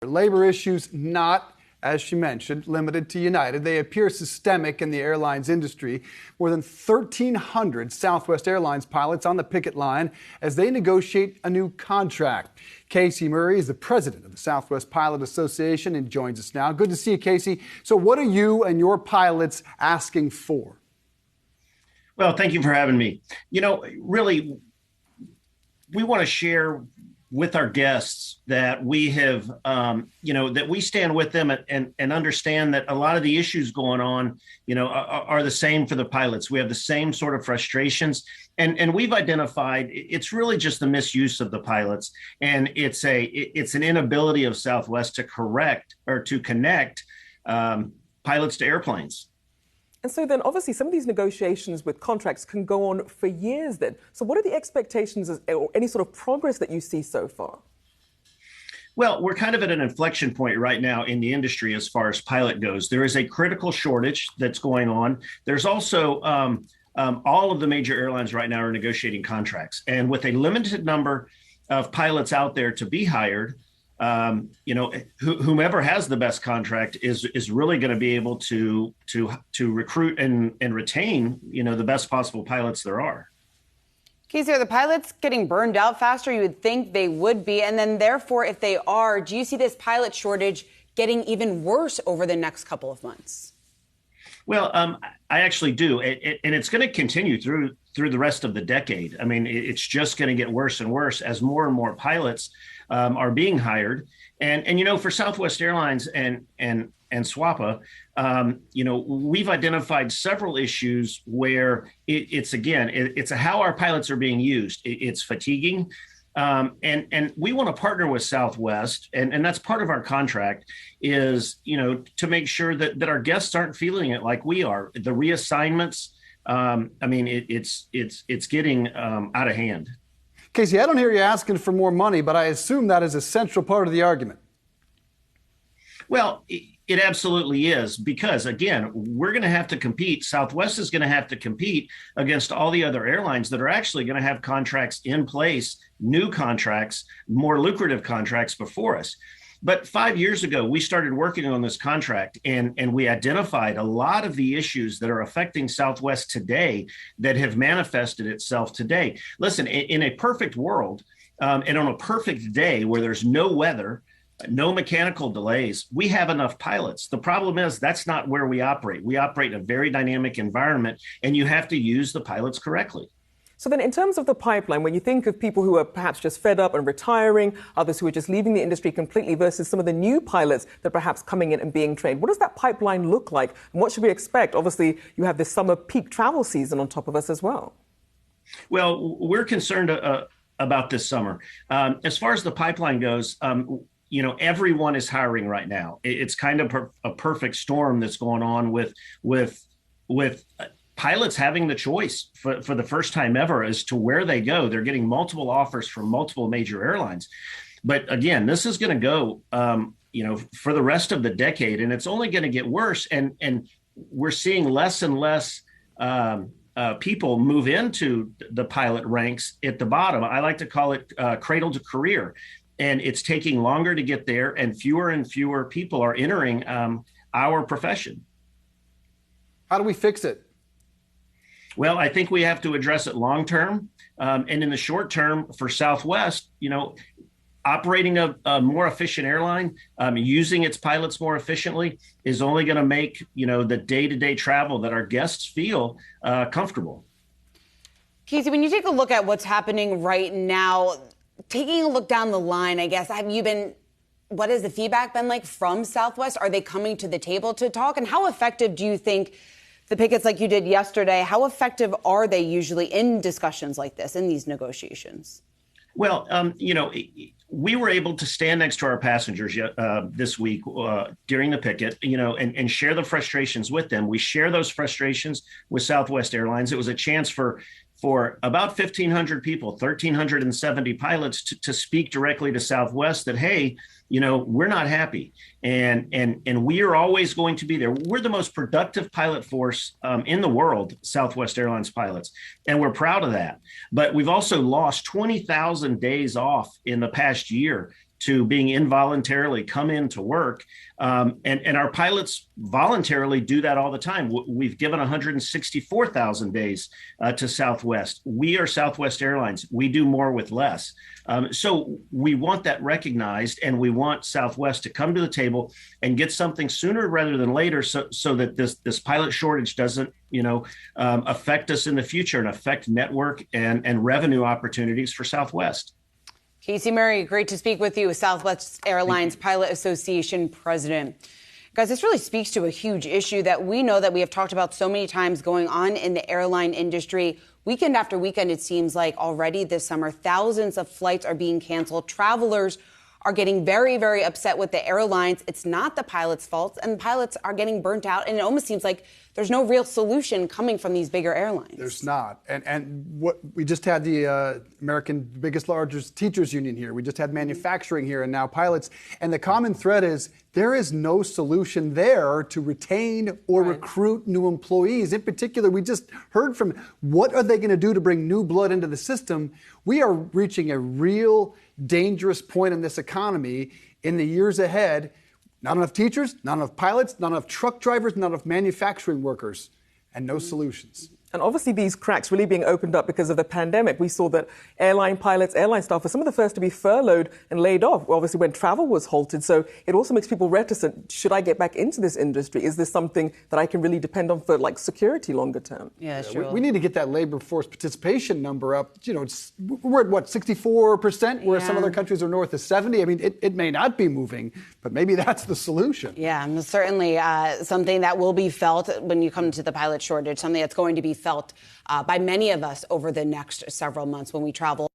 Labor issues not, as she mentioned, limited to United. They appear systemic in the airlines industry. More than 1,300 Southwest Airlines pilots on the picket line as they negotiate a new contract. Casey Murray is the president of the Southwest Pilot Association and joins us now. Good to see you, Casey. So what are you and your pilots asking for? Well, thank you for having me. Really, we want to share with our guests that we have, that we stand with them and understand that a lot of the issues going on, are the same for the pilots. We have the same sort of frustrations, and we've identified it's really just the misuse of the pilots, and it's an inability of Southwest to correct or to connect pilots to airplanes. And so then obviously some of these negotiations with contracts can go on for years then. So what are the expectations or any sort of progress that you see so far? Well, we're kind of at an inflection point right now in the industry as far as pilot goes. There is a critical shortage that's going on. There's also all of the major airlines right now are negotiating contracts. And with a limited number of pilots out there to be hired, whomever has the best contract is really going to be able to recruit and retain, the best possible pilots there are. Casey, are the pilots getting burned out faster? You would think they would be. And then therefore, if they are, do you see this pilot shortage getting even worse over the next couple of months? Well, I actually do. And it's going to continue through the rest of the decade. I mean, it's just going to get worse and worse as more and more pilots are being hired. And for Southwest Airlines and SWAPA, we've identified several issues where it's how our pilots are being used. It's fatiguing. And we want to partner with Southwest, and that's part of our contract is, to make sure that our guests aren't feeling it like we are. The reassignments, it's getting out of hand. Casey, I don't hear you asking for more money, but I assume that is a central part of the argument. Well, it absolutely is, because, again, we're going to have to compete. Southwest is going to have to compete against all the other airlines that are actually going to have contracts in place, new contracts, more lucrative contracts before us. But 5 years ago, we started working on this contract, and we identified a lot of the issues that are affecting Southwest today that have manifested itself today. Listen, in a perfect world, and on a perfect day where there's no weather, no mechanical delays, we have enough pilots. The problem is that's not where we operate. We operate in a very dynamic environment, and you have to use the pilots correctly. So then in terms of the pipeline, when you think of people who are perhaps just fed up and retiring, others who are just leaving the industry completely versus some of the new pilots that are perhaps coming in and being trained, what does that pipeline look like? And what should we expect? Obviously, you have this summer peak travel season on top of us as well. Well, we're concerned about this summer. As far as the pipeline goes, everyone is hiring right now. It's kind of a perfect storm that's going on with pilots having the choice for the first time ever as to where they go. They're getting multiple offers from multiple major airlines. But again, this is going to go, for the rest of the decade, and it's only going to get worse. And we're seeing less and less people move into the pilot ranks at the bottom. I like to call it cradle to career. And it's taking longer to get there, and fewer people are entering our profession. How do we fix it? Well, I think we have to address it long term. And in the short term for Southwest, operating a more efficient airline, using its pilots more efficiently is only going to make, the day-to-day travel that our guests feel comfortable. Casey, when you take a look at what's happening right now, taking a look down the line, I guess, what has the feedback been like from Southwest? Are they coming to the table to talk? And how effective do you think the pickets like you did yesterday, how effective are they usually in discussions like this, in these negotiations? Well, we were able to stand next to our passengers this week during the picket, and share the frustrations with them. We share those frustrations with Southwest Airlines. It was a chance for about 1,500 people, 1,370 pilots to speak directly to Southwest that, hey, we're not happy. And we are always going to be there. We're the most productive pilot force in the world, Southwest Airlines pilots, and we're proud of that. But we've also lost 20,000 days off in the past year to being involuntarily come into work. And our pilots voluntarily do that all the time. We've given 164,000 days to Southwest. We are Southwest Airlines. We do more with less. So we want that recognized, and we want Southwest to come to the table and get something sooner rather than later, so that this pilot shortage doesn't affect us in the future and affect network and revenue opportunities for Southwest. Casey Murray, great to speak with you, Southwest Airlines Pilot Association president. Guys, this really speaks to a huge issue that we know that we have talked about so many times going on in the airline industry. Weekend after weekend, it seems like already this summer, thousands of flights are being canceled. Travelers are getting very, very upset with the airlines. It's not the pilots' fault, and pilots are getting burnt out. And it almost seems like there's no real solution coming from these bigger airlines. There's not. And what we just had the largest teachers union here. We just had manufacturing here, and now pilots. And the common thread is there is no solution there to retain or recruit new employees. In particular, we just heard from what are they going to do to bring new blood into the system? We are reaching a real dangerous point in this economy in the years ahead. Not enough teachers, not enough pilots, not enough truck drivers, not enough manufacturing workers, and no solutions. And obviously these cracks really being opened up because of the pandemic. We saw that airline pilots, airline staff were some of the first to be furloughed and laid off, obviously when travel was halted. So it also makes people reticent. Should I get back into this industry? Is this something that I can really depend on for security longer term? Yeah, sure. We need to get that labor force participation number up. We're at what, 64%, where some other countries are north of 70. I mean, it may not be moving, but maybe that's the solution. Yeah, and certainly something that will be felt when you come to the pilot shortage, something that's going to be felt by many of us over the next several months when we travel.